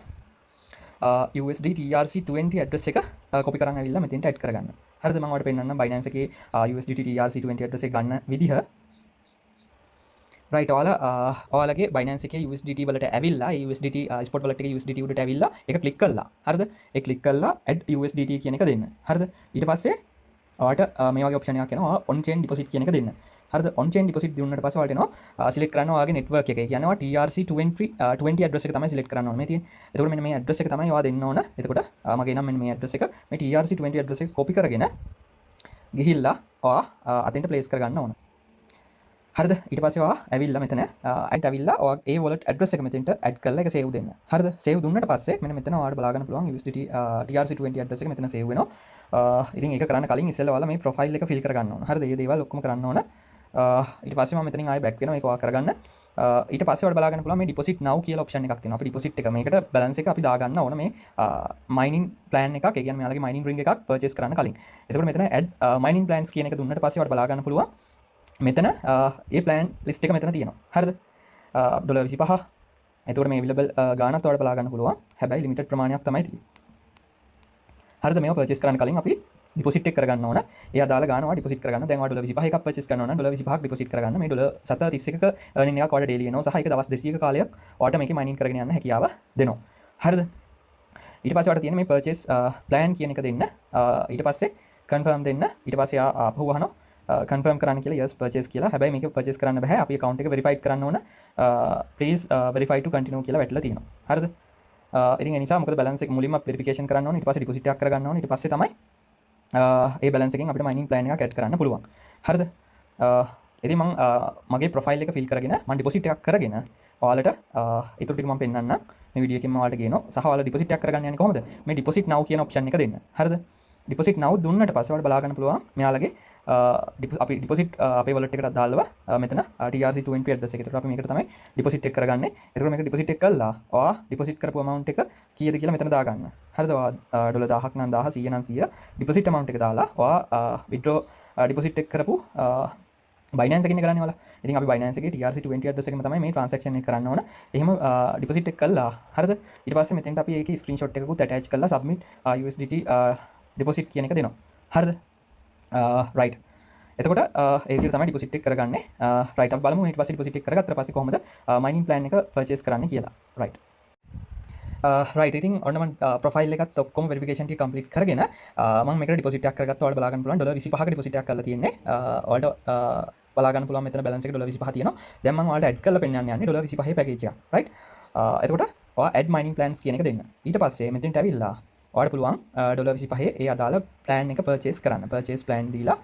USD TRC20 address එක copy කරන් ඇවිල්ලා මෙතෙන්ට add කරගන්න. හරිද? මම ඔයාලට පෙන්නන්නම් Binance එකේ USDT TRC20 address එක ගන්න විදිහ. right ඔයාලගේ Binance එකේ USDT වලට ඇවිල්ලා ඒ USDT spot wallet එකේ USDT උඩට ඇවිල්ලා ඒක click කළා. හරිද? ඒ click කළා add USDT කියන එක දෙන්න. හරිද? ඊට පස්සේ ඔයාට මේ වගේ ඔප්ෂන් එකක් එනවා on chain deposit කියන එක දෙන්න. හරිද? on chain deposit දුන්නාට පස්සේ ඔයාලට එනවා select කරන්න ඔයාගේ network එක. ඒ කියන්නේ ඔයා TRC20 address එක තමයි select කරන්න ඕනේ මේ තියෙන්නේ. එතකොට මෙන්න මේ address එක තමයි ඔයා දෙන්න ඕන. එතකොට මගේ නම් මෙන්න මේ address එක මේ TRC20 address එක copy කරගෙන ගිහිල්ලා ඔයා අතෙන්ට place කරගන්න ඕන. හරිද? ඊට පස්සේ ඔයා ඇවිල්ලා මෙතන ඇවිල්ලා ඔයා ඒ wallet address එක මෙතෙන්ට add කරලා ඒක save දෙන්න. හරිද? save දුන්නාට පස්සේ මෙන්න මෙතන ඔයාලට බලා ගන්න පුළුවන් USDT TRC20 address එක මෙතන save වෙනවා. ඉතින් ඒක කරන්න කලින් ඉස්සෙල්ලා ඔයාලා මේ profile එක fill කරගන්න ඕන. හරිද? මේ දේවල් ඔක්කොම කරන්න ඕන. ඊට පස්සේ මම මෙතනින් ආයෙ back වෙනවා ඒක ඔයා කරගන්න. ඊට පස්සේ ඔයාලට බලා ගන්න පුළුවන් මේ deposit now කියලා option එකක් තියෙනවා. අපි deposit එක මේකට balance එක අපි දාගන්න ඕන මේ mining plan එකක්. ඒ කියන්නේ මෙයාලගේ mining ring එකක් purchase කරන්න කලින්. එතකොට මෙතන add mining plans කියන එක දුන්නාට පස්සේ ඔයාලට බලා ගන්න පුළුවන් මෙතන ඒ plan list එක මෙතන තියෙනවා. හරිද? $25. එතකොට මේ available ගාණත් ඔයාලට බලා ගන්න පුළුවන්. හැබැයි limited ප්‍රමාණයක් තමයි තියෙන්නේ. හරිද? මේවා purchase කරන්න කලින් අපි deposit එක කරගන්න ඕන. ඒ අදාළ ගාණ ඔයා deposit කරගන්න. දැන් ඔයා $25 එකක් purchase කරනවා නම් $25ක් deposit කරගන්න. මේ $7.31ක earning එකක් ඔයාලට daily එනවා. සහ ඒක දවස් 200ක කාලයක් ඔයාලට මේකේ mining කරගෙන යන්න හැකියාව දෙනවා. හරිද? ඊට පස්සේ ඔයාලට තියෙන මේ purchase plan කියන එක දෙන්න. ඊට පස්සේ confirm දෙන්න. ඊට පස්සේ ආපහු අහනවා confirm කරන්න කියලා yes purchase කියලා. හැබැයි මේක purchase කරන්න බෑ. අපි account එක verified කරන්න ඕන. please verify to continue කියලා වැටලා තියෙනවා. හරිද? ඉතින් ඒ නිසා මොකද balance එක මුලින්ම verification කරන්න ඕනේ. ඊට පස්සේ deposit එකක් කරගන්න ඕනේ. ඊට පස්සේ තමයි ඒ balance එකෙන් අපිට mining plan එකක් add කරන්න පුළුවන්. හරිද? ඉතින් මම මගේ profile එක fill කරගෙන මම deposit එකක් කරගෙන ඔයාලට ඊටු ටික මම පෙන්නන්නම්. මේ වීඩියෝ එකෙන් මම ඔයාලට කියනවා. සහ ඔයාලා deposit එකක් කරගන්න යන්නේ කොහොමද? මේ deposit now කියන option එක දෙන්න. හරිද? deposit now දුන්නට පස්සේ ඔයාලට බලා ගන්න පුළුවන් මෙයාලගේ අපි deposit අපේ wallet එකට දාලා මෙතන TRC20 address එක. ඒකට අපි මේකට තමයි deposit එක කරගන්නේ. ඒකට මේක deposit එක කළා ඔයා deposit කරපු amount එක කීයද කියලා මෙතන දාගන්න. හරිද? ඔයා $1000ක් නම් 1000 100 නම් 100 deposit amount එක දාලා ඔයා withdraw deposit එක කරපු Binance එකකින් කරන්නේ ඔයාලා. ඉතින් අපි Binance එකේ TRC20 address එකෙම තමයි මේ transaction එක කරන්න ඕන. එහෙම deposit එක කළා. හරිද? ඊට පස්සේ මෙතෙන්ට අපි ඒකේ screenshot එකකුත් attach කරලා submit USDT deposit කියන එක දෙනවා. හරිද? right. එතකොට ඒ විදිහට තමයි deposit එක කරගන්නේ. right අපි බලමු ඊට පස්සේ deposit එක කරගත්තට පස්සේ කොහොමද mining plan එක purchase කරන්න කියලා. right. right. ඉතින් ඔන්න මම profile එකත් ඔක්කොම verification ටික complete කරගෙන මම මේකට deposit එකක් කරගත්තා. ඔයාලට බලා ගන්න පුළුවන් $25ක deposit එකක් කරලා තියෙන්නේ. ඔයාලට බලා ගන්න පුළුවන් මෙතන balance එක $25 තියෙනවා. දැන් මම ඔයාලට add කරලා පෙන්නන්න යන්නේ $25 package එක. right. එතකොට ඔයා add mining plans කියන එක දෙන්න. ඊට පස්සේ මෙතෙන්ට ඇවිල්ලා ඔයාලට පුළුවන් $25 ඒ අදාළ plan එක purchase කරන්න. purchase plan දීලා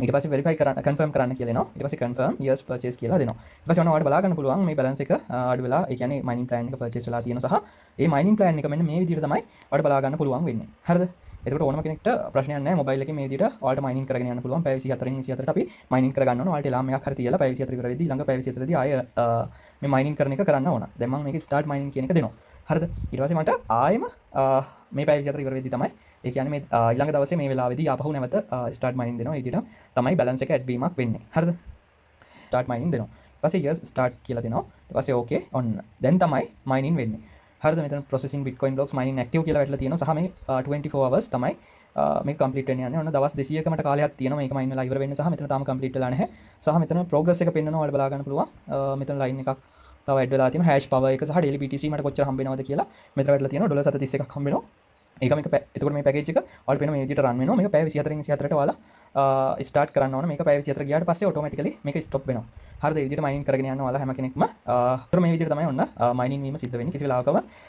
ඊට පස්සේ verify කරන්න confirm කරන්න කියලා එනවා. ඊට පස්සේ confirm yes purchase කියලා දෙනවා. ඊට පස්සේ ඔයාලට බලා ගන්න පුළුවන් මේ balance එක අඩු වෙලා ඒ කියන්නේ mining plan එක purchase වෙලා තියෙනවා සහ ඒ mining plan එක මෙන්න මේ විදිහට තමයි ඔයාලට බලා ගන්න පුළුවන් වෙන්නේ. හරිද? එතකොට ඕනම කෙනෙක්ට ප්‍රශ්නයක් නැහැ. මොබයිල් එකේ මේ විදිහට ඔයාලට mining කරගෙන යන්න පුළුවන්. පැය 24න් 24ට අපි mining කරගන්න ඕන. ඔයාලට alarm එකක් හරි තියලා පැය 24 ඉවර වෙද්දී ඊළඟ පැය 24 දී ආය මේ mining කරන එක කරන්න ඕන. දැන් මම මේකේ start mining කියන එක දෙනවා. හරිද? ඊට පස්සේ මට ආයෙම මේ පැය 24 ඉවර වෙද්දී තමයි ඒ කියන්නේ මේ ඊළඟ දවසේ මේ වෙලාවේදී ආපහු නැවත start mining දෙනවා. ඒ විදිහට තමයි balance එක add වීමක් වෙන්නේ. හරිද? start mining දෙනවා. ඊට පස්සේ yes start කියලා දෙනවා. ඊට පස්සේ okay ඔන්න. දැන් තමයි mining වෙන්නේ. හරිද? මෙතන processing bitcoin blocks mining active කියලා වැටලා තියෙනවා. සහ මේ 24 hours තමයි මේක complete වෙන්න යන්නේ. ඔන්න දවස් 200ක මට කාලයක් තියෙනවා මේක mine වෙලා ඉවර වෙන්න. සහ මෙතන තාම complete වෙලා නැහැ. සහ මෙතන progress එක පෙන්වනවා. ඔයාලට බලා ගන්න පුළුවන්. මෙතන line එකක් තව ඇඩ් වෙලා තියෙනවා. hash power එක සහ daily BTC මට කොච්චර හම්බ වෙනවද කියලා මෙතන වැටලා තියෙනවා. $731ක් හම්බ වෙනවා. ඒක මේක එතකොට මේ පැකේජ් එක ඔයාලට පේන මේ විදිහට රන් වෙනවා. මේක පැය 24න් 24ට ඔයාලා ස්ටාර්ට් කරන්න ඕන. මේක පැය 24 ගියාට පස්සේ ඔටෝමැටිකලි මේක ස්ටොප් වෙනවා. හරිද? මේ විදිහට මයිනින් කරගෙන යනවා ඔයාලා හැම කෙනෙක්ම. ඒතර මේ විදිහට තමයි ඔන්න මයිනින් වීම සිද්ධ වෙන්නේ.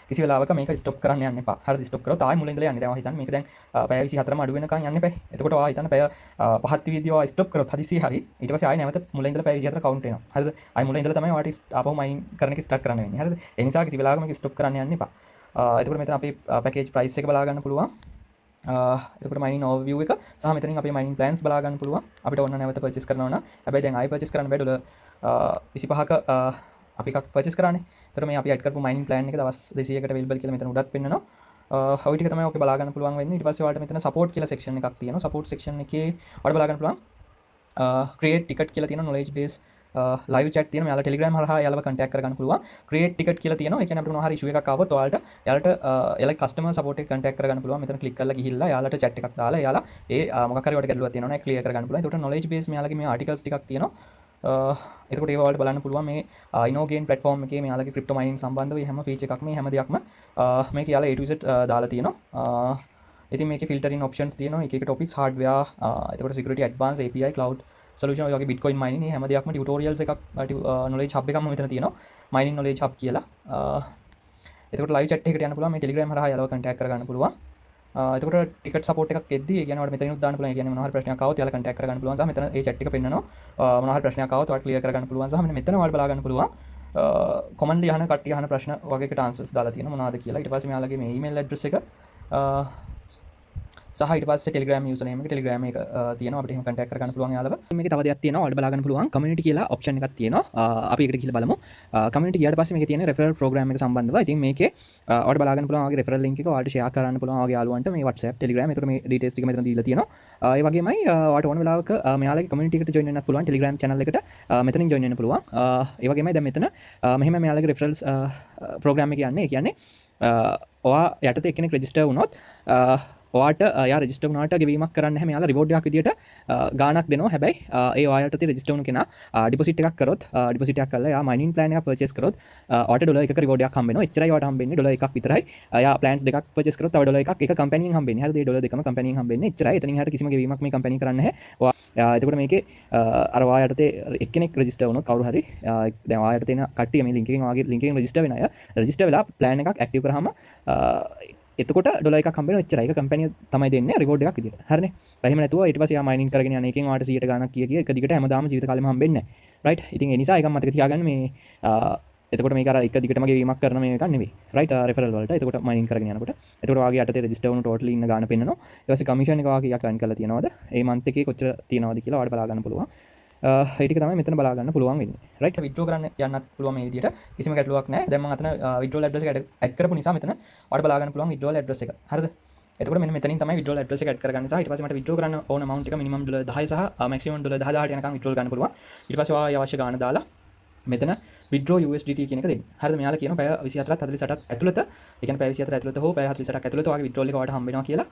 කිසි වෙලාවක මේක ස්ටොප් කරන්න යන්න එපා. හරිද? ස්ටොප් කරොත් ආයෙ මුලින් ඉඳලා යන්නේ. දැන් ඔයා හිතන්නේ මේක දැන් පැය 24ම අඩු වෙනකන් යන්න එපා. එතකොට ඔයා හිතන්න පැය 5ත් විදිහට ඔයා ස්ටොප් කරොත් හදිසියෙ හරි ඊට පස්සේ ආයෙ නැවත මුලින් ඉඳලා පැය 24 කවුන්ට් වෙනවා. හරිද? ආයෙ මුලින් ඉඳලා තමයි ඔයාට ආපහු මයිනින් කරන එක ස්ටාර්ට් කරන්න වෙන්නේ. හරිද? ඒ නිසා කිසි වෙලාවක මේක ස්ටොප් කරන්න යන්න එපා. එතකොට මෙතන අපි පැකේජ් ප්‍රයිස් එක බලා ගන්න පුළුවන්. එතකොට mining overview එක සහ මෙතනින් අපේ mining plans බලා ගන්න පුළුවන්. අපිට ඕන නැවත purchase කරනවා නම් හැබැයි දැන් ආයෙ purchase කරන්න බෑ. $25ක අපි එකක් purchase කරානේ. එතකොට මේ අපි add කරපු mining plan එක දවස් 200කට available කියලා මෙතන උඩත් පෙන්නනවා. ඔය ටික තමයි ඔකේ බලා ගන්න පුළුවන් වෙන්නේ. ඊට පස්සේ ඔයාලට මෙතන support කියලා section එකක් තියෙනවා. support section එකේ ඔයාලට බලා ගන්න පුළුවන් create ticket කියලා තියෙනවා. knowledge base live chat තියෙනවා. යාලා Telegram හරහා යාලව contact කරගන්න පුළුවන්. create ticket කියලා තියෙනවා. ඒ කියන්නේ අපිට මොනවා හරි issue එකක් ආවොත් ඔයාලට යාලා customer support එක contact කරගන්න පුළුවන්. මෙතන click කරලා ගිහිල්ලා යාලට chat එකක් දාලා යාලා ඒ මොකක් හරි වට ගැටලුවක් තියෙනවා නේ clear කරගන්න පුළුවන්. ඒකට knowledge base මෙයාලගේ මේ articles ටිකක් තියෙනවා. එතකොට ඒව ඔයාලට බලන්න පුළුවන් මේ InnoGain platform එකේ මෙයාලගේ crypto mining සම්බන්ධව හැම feature එකක්ම හැම දෙයක්ම මේක යාලා A to Z දාලා තියෙනවා. ඉතින් මේකේ ෆිල්ටරින් ඔප්ෂන්ස් තියෙනවා එක එක ටොපික්ස් hardware එතකොට security advanced API cloud solution වගේ bitcoin mining මේ හැම දෙයක්ම tutorials එකක් knowledge hub එකක්ම මෙතන තියෙනවා mining knowledge hub කියලා එතකොට live chat එකකට යන්න පුළුවන් මේ Telegram හරහා යාළුවා contact කරගන්න පුළුවන් එතකොට ටිකට් සපෝට් එකක් එද්දී ඒ කියන්නේ ඔයාලට මෙතනිනුත් දාන්න පුළුවන් ඒ කියන්නේ මොනවා හරි ප්‍රශ්නයක් ආවොත් යාළුවා contact කරගන්න පුළුවන් සහ මෙතන ඒ chat එක පෙන්නනවා මොනවා හරි ප්‍රශ්නයක් ආවොත් ඔයාලට clear කරගන්න පුළුවන් සහ මෙතන ඔයාලට බලා ගන්න පුළුවන් කොමන්ඩ් යහන කට්ටිය අහන ප්‍රශ්න වගේකට ආන්සර්ස් දාලා තියෙනවා මොනවද කියලා ඊට පස්සේ මෙයාලගේ මේ ඊමේල් ඇඩ්‍රස් එක සහ ඊට පස්සේ Telegram user name එක Telegram එක තියෙනවා අපිට එහෙම contact කරගන්න පුළුවන් යාළුවා. මේකේ තව දෙයක් තියෙනවා ඔයාලට බලා ගන්න පුළුවන් community කියලා option එකක් තියෙනවා. අපි ඒකට ගිහලා බලමු. community ගියාට පස්සේ මේකේ තියෙන referral program එක සම්බන්ධව. ඉතින් මේකේ ඔයාලට බලා ගන්න පුළුවන් වගේ referral link එක ඔයාලට share කරන්න පුළුවන් වගේ යාළුවන්ට මේ WhatsApp Telegram ඒතර මේ details ටික මෙතන දීලා තියෙනවා. ඒ වගේමයි ඔයාලට ඕන වෙලාවක මෙයාලගේ community එකට join වෙන්නත් පුළුවන් Telegram channel එකට මෙතනින් join වෙන්න පුළුවන්. ඒ වගේමයි දැන් මෙතන මෙහෙම මෙයාලගේ referrals program එක යන්නේ. ඒ කියන්නේ ඔයා යටතේ එක්කෙනෙක් register වුණොත් ඔයාට යා රෙජිස්ටර් වුණාට ගෙවීමක් කරන්න හැම යාලා රිවෝඩ් එකක් විදියට ගාණක් දෙනවා. හැබැයි ඒ ඔයාලට තියෙන රෙජිස්ටර් වුණු කෙනා ඩිපොසිට් එකක් කරොත් ඩිපොසිට් එකක් කරලා යා මයිනින් ප්ලෑන් එකක් පර්චේස් කරොත් ඔයාට ඩොලර් එකක රිවෝඩ් එකක් හම්බ වෙනවා. එච්චරයි ඔයාට හම්බෙන්නේ ඩොලර් එකක් විතරයි. යා ප්ලෑන්ස් දෙකක් පර්චේස් කරොත් තව ඩොලර් එකක් එක කම්පැනියෙන් හම්බෙන්නේ. හරිද? ඒ ඩොලර් දෙකම කම්පැනියෙන් හම්බෙන්නේ. එච්චරයි. එතනින් එහාට කිසිම ගෙවීමක් මේ කම්පැනි කරන්නේ නැහැ. එතකොට මේකේ අර ඔයාට එක්කෙනෙක් රෙජිස්ටර් වුණොත් කවුරු හරි දැන් ඔයාට තියෙන කට්ටිය මේ ලින්ක් එකෙන් ඔයාගේ ලින්ක් එකෙන් රෙජිස්ටර් වෙන අය රෙජිස්ටර් වෙලා ප්ලෑන් එකක් ඇක්ටිව් කරාම එතකොට ඩොලර් එකක් හම්බ වෙනවා. එච්චරයි. ඒක කම්පැනි තමයි දෙන්නේ රිවෝඩ් එකක් විදියට. හරිනේ. එහෙම නැතුව ඊට පස්සේ යා මයිනින් කරගෙන යන එකෙන් ඔයාට 100 ගාණක් කිය එක දිගට හැමදාම ජීවිත කාලෙම හම්බෙන්නේ නැහැ. රයිට්. ඉතින් ඒ නිසා ඒක මතක තියාගන්න මේ එතකොට මේක අර එක දිගටම ගෙවීමක් කරන මේ එකක් නෙවෙයි. රයිට්. රෙෆරල් වලට. එතකොට මයිනින් කරගෙන යනකොට එතකොට ඔයාගේ යටතේ රෙජිස්ටර් වුණු ටෝටලි ඉන්න ගාණ පෙන්නනවා. ඊට පස්සේ කමිෂන් එක ඔයාගේ යක් අයින් කරලා තියනවාද? ඒ මන්ත් එකේ කොච්චර තියනවාද කියලා ඔයාලට බලා ගන්න පුළුවන්. ඒ ටික තමයි මෙතන බලා ගන්න පුළුවන් වෙන්නේ. රයිට්. විත්ඩ්‍රෝ කරන්න යන්නත් පුළුවන් මේ විදියට. කිසිම ගැටලුවක් නැහැ. දැන් මම අතන විත්ඩ්‍රෝල් ඇඩ්‍රස් එක ඇඩ් කරපු නිසා මෙතන ඔයාලට බලා ගන්න පුළුවන් විත්ඩ්‍රෝල් ඇඩ්‍රස් එක. හරිද? එතකොට මෙන්න මෙතනින් තමයි විත්ඩ්‍රෝල් ඇඩ්‍රස් එක ඇඩ් කරගන්න සහ ඊට පස්සේ මට විත්ඩ්‍රෝ කරන්න ඕන amount එක minimum $10 සහ maximum $10000 යනකම් විත්ඩ්‍රෝල් ගන්න පුළුවන්. ඊට පස්සේ ඔයා අවශ්‍ය ගාණ දාලා මෙතන withdraw USDT කියන එක දෙන්න. හරිද? මෙයාලා කියනවා පැය 24ක් 48ක් ඇතුළත, ඒ කියන්නේ පැය 24 ඇතුළත හෝ පැය 48ක් ඇතුළත ඔයාගේ withdrawal එක ඔයාලට හම්බ වෙනවා කියලා.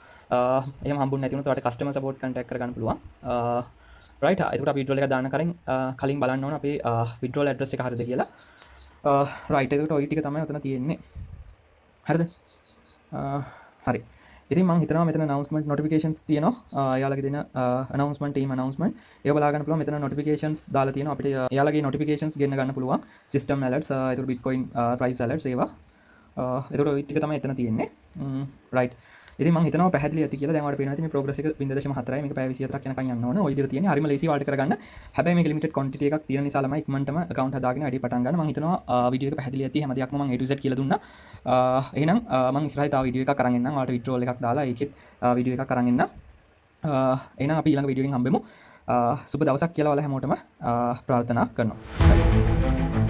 එහෙම හම්බුනේ නැති වුණොත් ඔයාලට customer support contact කරගන්න පුළුවන්. රයිට්. එතකොට අපි withdrawal එක දාන්න කලින් බලන්න ඕන අපේ withdrawal address එක හරියද කියලා. රයිට්. එතකොට ওই ටික තමයි උතන තියෙන්නේ. හරිද? හරි. ඉතින් මම හිතනවා මෙතන announcement notifications තියෙනවා. එයාලගේ දෙන announcement team announcement ඒක බලා ගන්න පුළුවන්. මෙතන notifications දාලා තියෙනවා. අපිට එයාලගේ notifications ගෙන්න ගන්න පුළුවන්. system alerts එතකොට bitcoin price alerts ඒවා. එතකොට ওই ටික තමයි එතන තියෙන්නේ. right. ඉතින් මම හිතනවා පැහැදිලි ඇති කියලා. දැන් ඔයාලට පේනවා ඉතින් මේ progress එක 0.4යි. මේක පැය 24ක් යනකම් යන්න ඕන. ওই විදිහට තියෙන්නේ. හරිම ලේසි ඔයාලට කරගන්න. හැබැයි මේක limited quantity එකක් තියෙන නිසා ළමයි ඉක්මනටම account හදාගෙන වැඩි පටන් ගන්න. මම හිතනවා වීඩියෝ එක පැහැදිලි ඇති. හැම දෙයක්ම මම A to Z කියලා දුන්නා. එහෙනම් මම ඉස්සරහින් තව වීඩියෝ එකක් අරන් එන්නම්. ඔයාලට withdrawal එකක් දාලා ඒකෙත් වීඩියෝ එකක් අරන් එන්නම්. එහෙනම් අපි ඊළඟ වීඩියෝ එකෙන් හම්බෙමු. සුබ දවසක් කියලා ඔයාලා හැමෝටම ප්‍රාර්ථනා කරනවා.